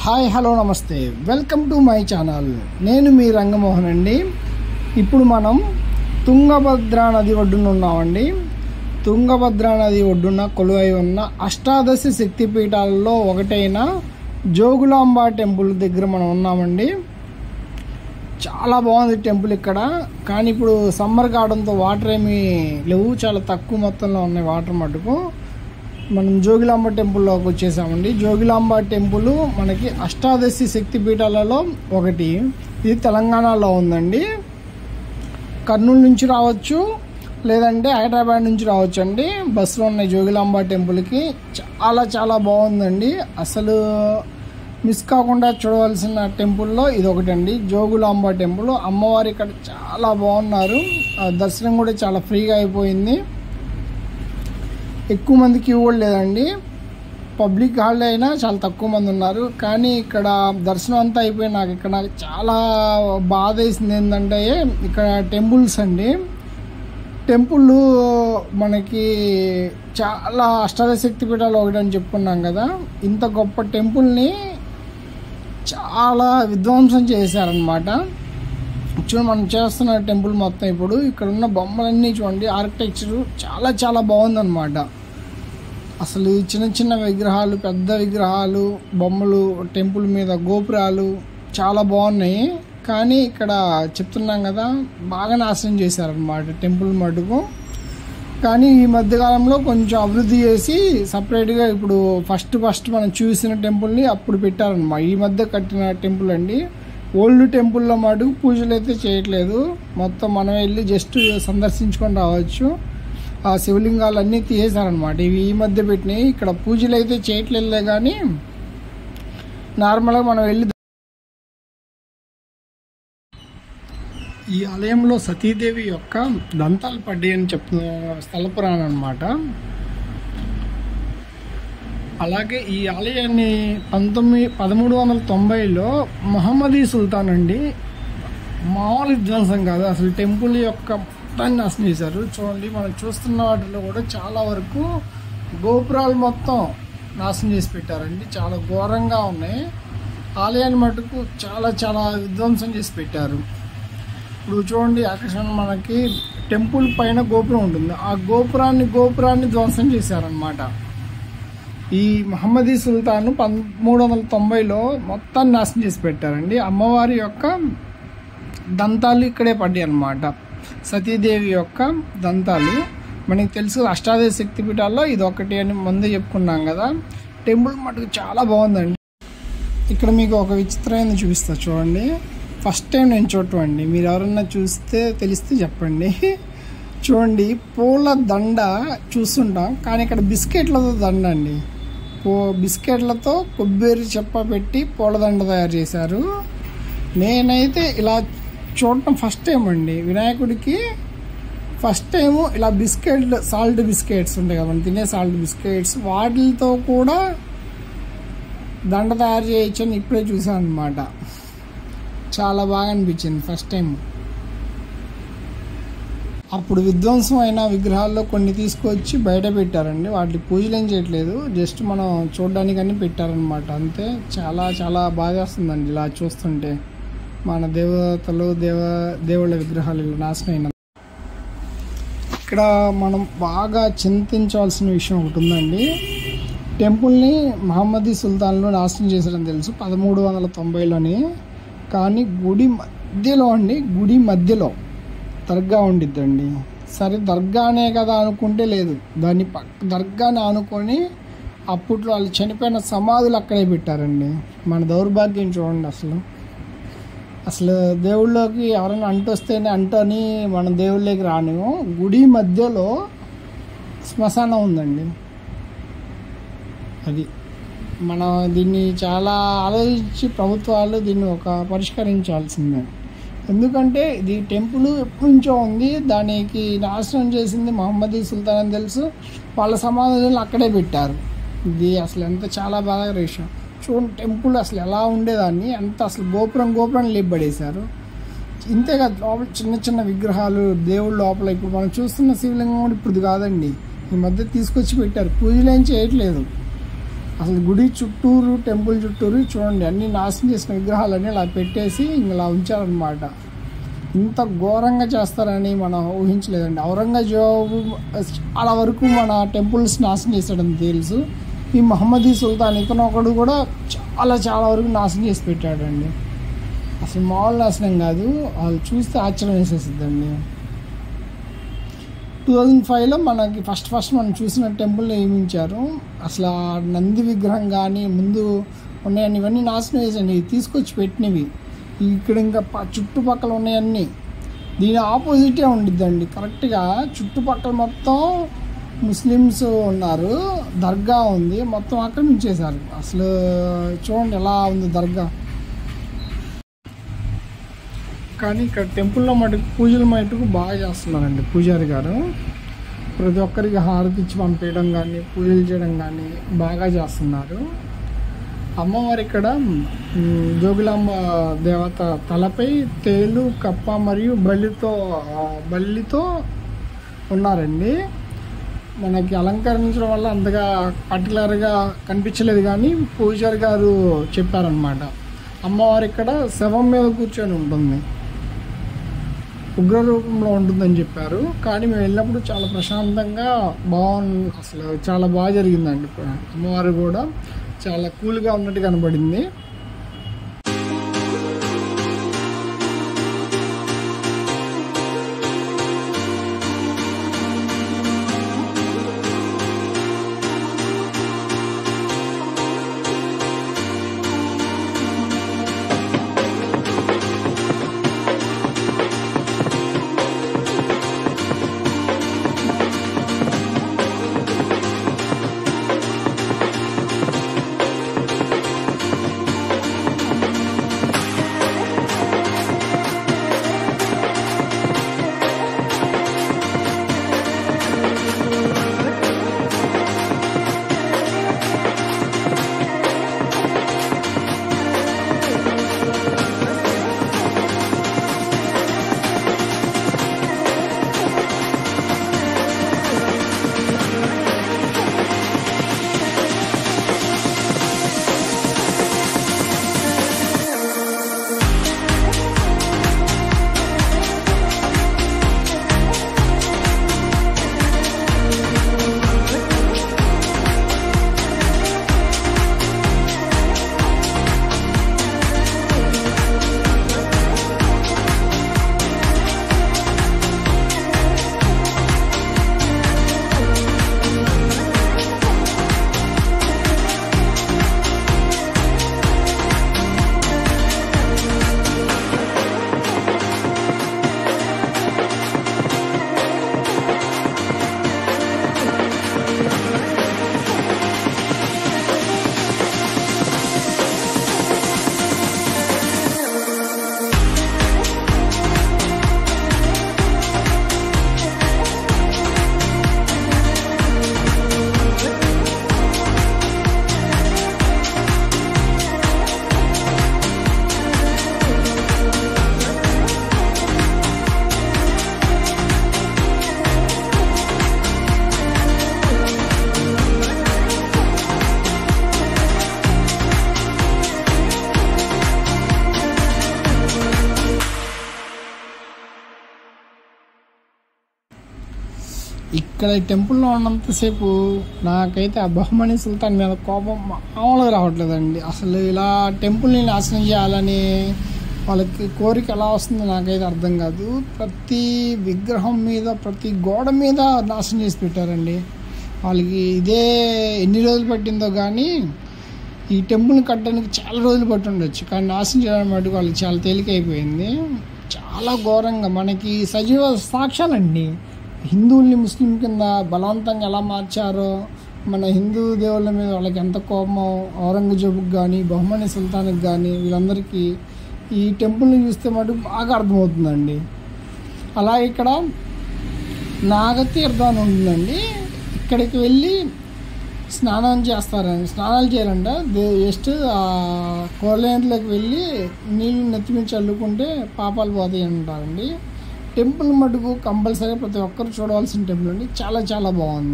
Hi hello నమస్తే, welcome to my channel. నేను మీ రంగమోహన్ అండి. ఇప్పుడు మనం తుంగభద్రా నది ఒడ్డున ఉన్నామండి. తుంగభద్రా నది ఒడ్డున కొలువై ఉన్న అష్టాదశ శక్తిపీఠాలలో ఒకటైన జోగులాంబ టెంపుల్ దగ్గర మనం ఉన్నామండి. చాలా బాగుంది టెంపుల్ ఇక్కడ. కానీ ఇప్పుడు సమ్మర్ కావడంతో వాటర్ ఏమీ లేవు, చాలా తక్కువ మొత్తంలో ఉన్నాయి వాటర్ మటుకు. మనం జోగులాంబ టెంపుల్లోకి వచ్చేసామండి. జోగులాంబ టెంపుల్ మనకి అష్టాదశి శక్తిపీఠాలలో ఒకటి. ఇది తెలంగాణలో ఉందండి. కర్నూలు నుంచి రావచ్చు, లేదంటే హైదరాబాద్ నుంచి రావచ్చు అండి. బస్సులో ఉన్నాయి జోగులాంబ టెంపుల్కి. చాలా చాలా బాగుందండి. అసలు మిస్ కాకుండా చూడవలసిన టెంపుల్లో ఇది ఒకటండి, జోగులాంబ టెంపుల్. అమ్మవారు ఇక్కడ చాలా బాగున్నారు. దర్శనం కూడా చాలా ఫ్రీగా అయిపోయింది. ఎక్కువ మంది క్యూ కూడా లేదండి. పబ్లిక్ హాలిడే అయినా చాలా తక్కువ మంది ఉన్నారు. కానీ ఇక్కడ దర్శనం అంతా అయిపోయి నాకు చాలా బాధ వేసింది ఏంటంటే, ఇక్కడ టెంపుల్స్ అండి. టెంపుల్ మనకి చాలా అష్టాదశ శక్తిపీఠాలు ఒకటని చెప్పుకున్నాం కదా. ఇంత గొప్ప టెంపుల్ని చాలా విధ్వంసం చేశారనమాట. చూడండి, మనం చేస్తున్న టెంపుల్ మొత్తం ఇప్పుడు ఇక్కడ ఉన్న బొమ్మలన్నీ చూడండి. ఆర్కిటెక్చర్ చాలా చాలా బాగుందన్నమాట. అసలు చిన్న చిన్న విగ్రహాలు, పెద్ద విగ్రహాలు, బొమ్మలు, టెంపుల్ మీద గోపురాలు చాలా బాగున్నాయి. కానీ ఇక్కడ చెప్తున్నాం కదా, బాగా నాశనం చేశారనమాట టెంపుల్ మటుకు. కానీ ఈ మధ్యకాలంలో కొంచెం అభివృద్ధి చేసి సపరేట్గా ఇప్పుడు ఫస్ట్ మనం చూసిన టెంపుల్ని అప్పుడు పెట్టారనమాట. ఈ మధ్య కట్టిన టెంపుల్ అండి. ఓల్డ్ టెంపుల్లో మటుకు పూజలు అయితే చేయట్లేదు. మొత్తం మనం వెళ్ళి జస్ట్ సందర్శించుకొని రావచ్చు. ఆ శివలింగాలు అన్నీ తీసేశారనమాట. ఇవి ఈ మధ్య పెట్టినాయి. ఇక్కడ పూజలు అయితే చేయట్లేదులే, కానీ నార్మల్గా మనం వెళ్ళి. ఈ ఆలయంలో సతీదేవి యొక్క దంతాలు పడ్డాయి అని చెప్తున్న స్థల పురాణం అనమాట. అలాగే ఈ ఆలయాన్ని 1390లో మహమ్మదీ సుల్తాన్ అండి, మామూలు విధ్వంసం కాదు, అసలు టెంపుల్ యొక్క మొత్తాన్ని నాశనం చేశారు. చూడండి, మనం చూస్తున్న వాటిలో కూడా చాలా వరకు గోపురాలు మొత్తం నాశనం చేసి పెట్టారండి. చాలా ఘోరంగా ఉన్నాయి. ఆలయాన్ని మటుకు చాలా చాలా విధ్వంసం చేసి పెట్టారు. ఇప్పుడు చూడండి, ఆకర్షణ మనకి టెంపుల్ పైన గోపురం ఉంటుంది. ఆ గోపురాన్ని ధ్వంసం చేశారనమాట. ఈ మహమ్మదీ సుల్తాన్ 1390లో మొత్తాన్ని నాశనం చేసి పెట్టారండి. అమ్మవారి యొక్క దంతాలు ఇక్కడే పడ్డాయి అన్నమాట. సతీదేవి యొక్క దంతాలు మనకి తెలుసు. అష్టాదశ శక్తిపీఠాల్లో ఇది ఒకటి అని ముందే చెప్పుకున్నాం కదా. టెంపుల్ మటుకు చాలా బాగుందండి. ఇక్కడ మీకు ఒక విచిత్రమైన చూపిస్తా చూడండి. ఫస్ట్ టైం నేను చూడటండి. మీరు ఎవరన్నా చూస్తే తెలిస్తే చెప్పండి. చూడండి, పూల దండ చూస్తుంటాం, కానీ ఇక్కడ బిస్కెట్లతో దండ అండి. బిస్కెట్లతో కొబ్బరి చెప్ప పెట్టి పూలదండ తయారు చేశారు. నేనైతే ఇలా చూడటం ఫస్ట్ టైం అండి. వినాయకుడికి ఫస్ట్ టైము ఇలా బిస్కెట్లు, సాల్ట్ బిస్కెట్స్ ఉంటాయి కదా, మనం తినే సాల్ట్ బిస్కెట్స్, వాటితో కూడా దండ తయారు చేయొచ్చు అని ఇప్పుడే చూసాను అనమాట. చాలా బాగా అనిపించింది ఫస్ట్ టైం. అప్పుడు విధ్వంసం అయిన విగ్రహాల్లో కొన్ని తీసుకొచ్చి బయట పెట్టారండి. వాటికి పూజలు ఏం చేయట్లేదు, జస్ట్ మనం చూడడానికని పెట్టారనమాట, అంతే. చాలా చాలా బాగా వస్తుందండి ఇలా చూస్తుంటే. మన దేవతలు దేవుళ్ళ విగ్రహాలు ఇలా నాశనం అయిన. ఇక్కడ మనం బాగా చింతించవలసిన విషయం ఒకటి ఉందండి. టెంపుల్ని మహమ్మదీ సుల్తాన్లు నాశనం చేశారని తెలుసు 1390లోని. కానీ గుడి మధ్యలో దర్గా ఉండిద్దండి. సరే, దర్గానే కదా అనుకుంటే లేదు, దాన్ని దర్గాని అనుకొని అప్పట్లో వాళ్ళు చనిపోయిన సమాధులు అక్కడే పెట్టారండి. మన దౌర్భాగ్యం చూడండి. అసలు దేవుళ్ళకి ఎవరైనా అంటొస్తేనే అంటని మన దేవుళ్ళకి రానివ్వం. గుడి మధ్యలో శ్మశానం ఉందండి. అది మనం దీన్ని చాలా ఆలోచించి ప్రభుత్వాలు దీన్ని పరిష్కరించాల్సిందే. ఎందుకంటే ఇది టెంపుల్ ఎప్పటి నుంచో ఉంది. దానికి నాశనం చేసింది మహమ్మదీ సుల్తాన్ అని తెలుసు. వాళ్ళ సమాధులను అక్కడే పెట్టారు. ఇది అసలు చాలా బాధాకర విషయం. చూడండి, టెంపుల్ అసలు ఎలా ఉండేదాన్ని, అసలు గోపురం లేపబడేశారు. ఇంతేకాదు, లోపల చిన్న చిన్న విగ్రహాలు దేవుళ్ళ లోపల. ఇప్పుడు మనం చూస్తున్న శివలింగం కూడా ఇప్పుడు కాదండి, ఈ మధ్య తీసుకొచ్చి పెట్టారు. పూజలు ఏం చేయట్లేదు. అసలు గుడి చుట్టూరు, టెంపుల్ చుట్టూరు చూడండి అన్ని నాశనం చేసిన విగ్రహాలన్నీ ఇలా పెట్టేసి ఇలా ఉంచారనమాట. ఇంత ఘోరంగా చేస్తారని మనం ఊహించలేదండి. ఔరంగజేబు చాలా వరకు మన టెంపుల్స్ నాశనం చేశాడని తెలుసు. ఈ మహమ్మదీ సుల్తాన్ ఇతను ఒకడు కూడా చాలా వరకు నాశనం చేసి పెట్టాడండి. అసలు మామూలు నాశనం కాదు, వాళ్ళు చూస్తే ఆశ్చర్యం వేసేసిద్దండి. 2005లో మనకి ఫస్ట్ మనం చూసిన టెంపుల్ని నిర్మించారు. అసలు ఆ నంది విగ్రహం కానీ ముందు ఉన్నాయని ఇవన్నీ నాశనం వేసండి, తీసుకొచ్చి పెట్టినవి. ఇక్కడ ఇంకా చుట్టుపక్కల ఉన్నాయన్నీ దీని ఆపోజిటే ఉండిద్దండి. కరెక్ట్గా చుట్టుపక్కల మొత్తం ముస్లిమ్స్ ఉన్నారు, దర్గా ఉంది, మొత్తం ఆక్రమించేశారు. అసలు చూడండి ఎలా ఉంది దర్గా. కానీ ఇక్కడ టెంపుల్లో మటుకు పూజలు మటుకు బాగా చేస్తున్నారండి పూజారి గారు. ప్రతి ఒక్కరికి హారతి ఇచ్చి పంపేయడం కానీ, పూజలు చేయడం కానీ బాగా చేస్తున్నారు. అమ్మవారు ఇక్కడ జోగులాంబ దేవత తలపై తేలు, కప్ప మరియు బల్లితో ఉన్నారండి. మనకి అలంకరించడం వల్ల అంతగా పర్టికులర్గా కనిపించలేదు, కానీ పూజారి గారు చెప్పారనమాట. అమ్మవారు ఇక్కడ శవం మీద కూర్చొని ఉంటుంది, ఉగ్ర రూపంలో ఉంటుందని చెప్పారు. కానీ మేము వెళ్ళినప్పుడు చాలా ప్రశాంతంగా అసలు చాలా బాగా జరిగిందండి. అమ్మవారు కూడా చాలా కూల్గా ఉన్నట్టు కనబడింది. ఇక్కడ ఈ టెంపుల్లో ఉన్నంతసేపు నాకైతే ఆ బహుమనీ సుల్తాన్ మీద కోపం మామూలుగా రావట్లేదండి. అసలు ఇలా టెంపుల్ని నాశనం చేయాలని వాళ్ళకి కోరిక ఎలా వస్తుందో నాకైతే అర్థం కాదు. ప్రతి విగ్రహం మీద, ప్రతి గోడ మీద నాశనం చేసి పెట్టారండి. వాళ్ళకి ఇదే ఎన్ని రోజులు పట్టిందో కానీ ఈ టెంపుల్ని కట్టడానికి చాలా రోజులు పట్టి ఉండొచ్చు, కానీ నాశనం చేయడం మటుకు వాళ్ళకి చాలా తేలికైపోయింది. చాలా ఘోరంగా మనకి సజీవ సాక్ష్యాలండి. హిందువుల్ని ముస్లిం కింద బలవంతంగా ఎలా మార్చారో, మన హిందూ దేవుళ్ళ మీద వాళ్ళకి ఎంత కోపమో ఔరంగజేబుకి కానీ, బహుమనీ సుల్తాన్కి కానీ, వీళ్ళందరికీ ఈ టెంపుల్ని చూస్తే మటుకు బాగా అర్థమవుతుందండి. అలా ఇక్కడ నాగతీర్థం అని ఉంటుందండి. ఇక్కడికి వెళ్ళి స్నానాలు చేయాలంట. జస్ట్ ఆ కోలేంట్లోకి వెళ్ళి నీళ్ళు నెత్తిమించి చల్లుకుంటే పాపాలు పోతాయి అంటారండి. టెంపుల్ మటుకు కంపల్సరీ ప్రతి ఒక్కరు చూడవలసిన టెంపుల్ అండి. చాలా చాలా బాగుంది.